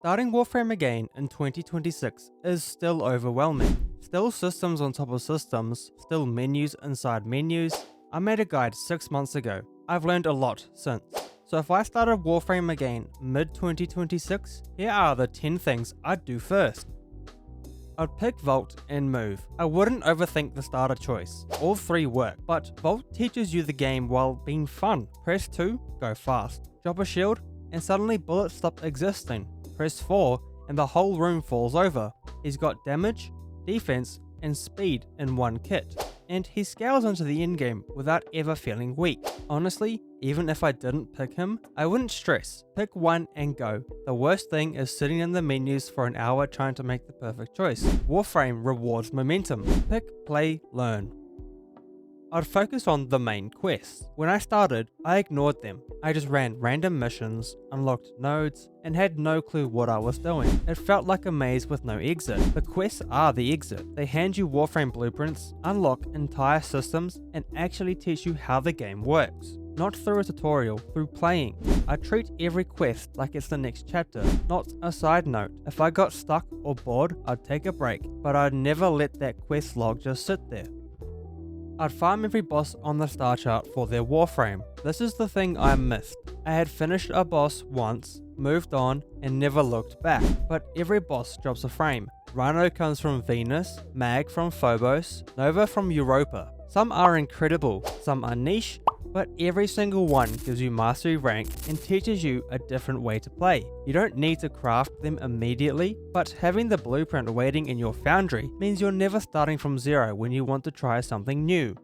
Starting Warframe again in 2026 is still overwhelming. Still systems on top of systems, still menus inside menus. I made a guide 6 months ago. I've learned a lot since. So if I started Warframe again mid 2026, here are the 10 things I'd do first. I'd pick Vault and move. I wouldn't overthink the starter choice. All three work, but Vault teaches you the game while being fun. Press 2, go fast. Drop a shield, and suddenly bullets stop existing. Press 4, and the whole room falls over. He's got damage, defense, and speed in one kit. And he scales into the endgame without ever feeling weak. Honestly, even if I didn't pick him, I wouldn't stress. Pick one and go. The worst thing is sitting in the menus for an hour trying to make the perfect choice. Warframe rewards momentum. Pick, play, learn. I'd focus on the main quests. When I started, I ignored them. I just ran random missions, unlocked nodes, and had no clue what I was doing. It felt like a maze with no exit. The quests are the exit. They hand you Warframe blueprints, unlock entire systems, and actually teach you how the game works. Not through a tutorial, through playing. I treat every quest like it's the next chapter, not a side note. If I got stuck or bored, I'd take a break, but I'd never let that quest log just sit there. I'd farm every boss on the star chart for their Warframe. This is the thing I missed. I had finished a boss once, moved on, and never looked back. But every boss drops a frame. Rhino comes from Venus, Mag from Phobos, Nova from Europa. Some are incredible, some are niche, but every single one gives you mastery rank and teaches you a different way to play. You don't need to craft them immediately, but having the blueprint waiting in your foundry means you're never starting from zero when you want to try something new.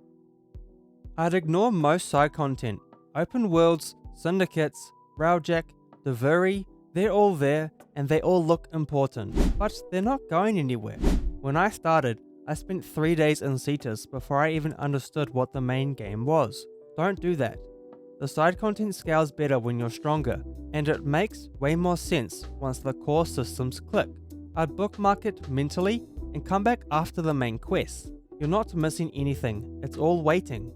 I'd ignore most side content. Open worlds, syndicates, Railjack, Devuri, they're all there and they all look important, but they're not going anywhere. When I started, I spent 3 days in Cetus before I even understood what the main game was. Don't do that. The side content scales better when you're stronger, and it makes way more sense once the core systems click. I'd bookmark it mentally and come back after the main quest. You're not missing anything, it's all waiting.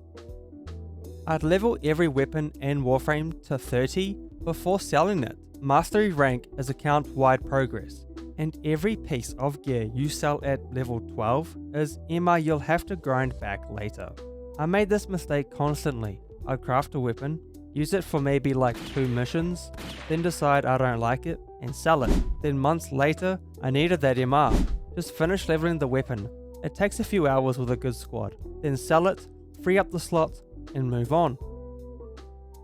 I'd level every weapon and Warframe to 30 before selling it. Mastery rank is account-wide progress, and every piece of gear you sell at level 12 is MR you'll have to grind back later. I made this mistake constantly. I'd craft a weapon, use it for maybe like 2 missions, then decide I don't like it and sell it. Then months later, I needed that MR. Just finish leveling the weapon. It takes a few hours with a good squad. Then sell it, free up the slot, and move on.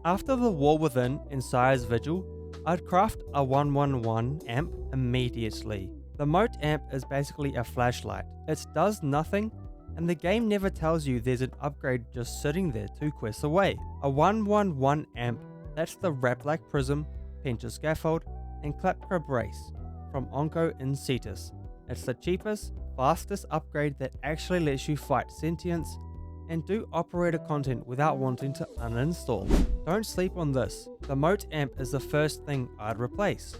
After the War Within and Sire's Vigil, I'd craft a 111 amp immediately. The Mote Amp is basically a flashlight. It does nothing, and the game never tells you there's an upgrade just sitting there 2 quests away. A 111 amp, that's the Raplac Prism, Pincher Scaffold, and Clapcra Brace from Onco in Cetus. It's the cheapest, fastest upgrade that actually lets you fight sentients and do operator content without wanting to uninstall. Don't sleep on this. The Mote Amp is the first thing I'd replace.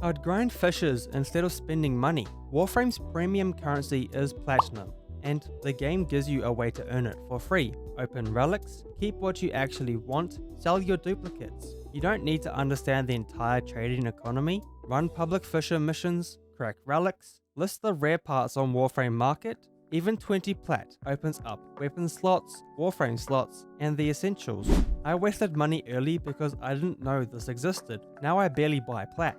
I'd grind fissures instead of spending money. Warframe's premium currency is platinum, and the game gives you a way to earn it for free. Open relics, keep what you actually want, sell your duplicates. You don't need to understand the entire trading economy. Run public fissure missions, crack relics, list the rare parts on Warframe Market. Even 20 plat opens up weapon slots, Warframe slots, and the essentials. I wasted money early because I didn't know this existed. Now I barely buy plat.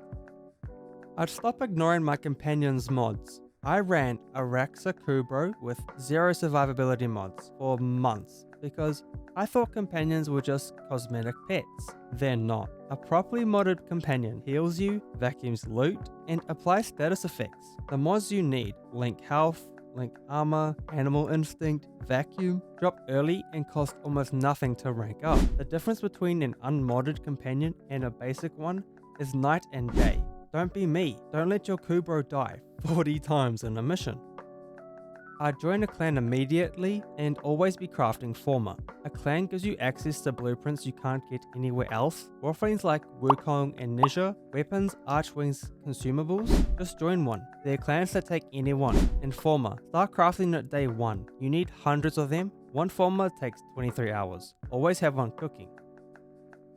I'd stop ignoring my companions' mods. I ran Araxa Kubro with 0 survivability mods for months because I thought companions were just cosmetic pets. They're not. A properly modded companion heals you, vacuums loot, and applies status effects. The mods you need: Link Health, Link Armor, Animal Instinct, Vacuum, drop early and cost almost nothing to rank up. The difference between an unmodded companion and a basic one is night and day. Don't be me. Don't let your Kubro die 40 times in a mission. I'd join a clan immediately and always be crafting forma. A clan gives you access to blueprints you can't get anywhere else. Warframes like Wukong and Nizha, weapons, archwings, consumables, just join one. There are clans that take anyone. In forma, start crafting at day 1. You need hundreds of them. One forma takes 23 hours. Always have one cooking.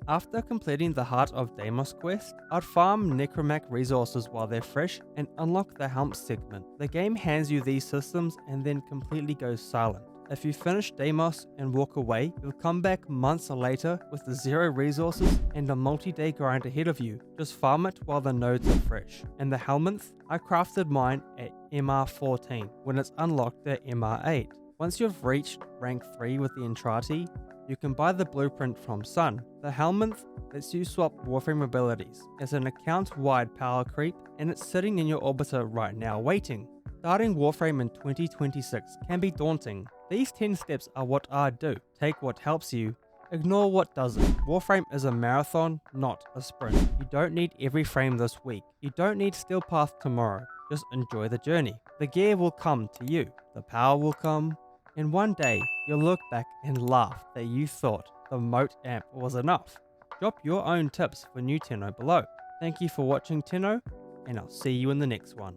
After completing the Heart of Deimos quest, I'd farm Necramech resources while they're fresh and unlock the Helminth segment. The game hands you these systems and then completely goes silent. If you finish Deimos and walk away, you'll come back months later with 0 resources and a multi-day grind ahead of you. Just farm it while the nodes are fresh. And the Helminth, I crafted mine at MR14 when it's unlocked at MR8. Once you've reached rank 3 with the Entrati, you can buy the blueprint from Sun. The Helminth lets you swap Warframe abilities. It's an account-wide power creep and it's sitting in your orbiter right now waiting. Starting Warframe in 2026 can be daunting. These 10 steps are what I'd do. Take what helps you, ignore what doesn't. Warframe is a marathon, not a sprint. You don't need every frame this week. You don't need Steel Path tomorrow. Just enjoy the journey. The gear will come to you. The power will come. And one day, you'll look back and laugh that you thought the Mote Amp was enough. Drop your own tips for new Tenno below. Thank you for watching Tenno, and I'll see you in the next one.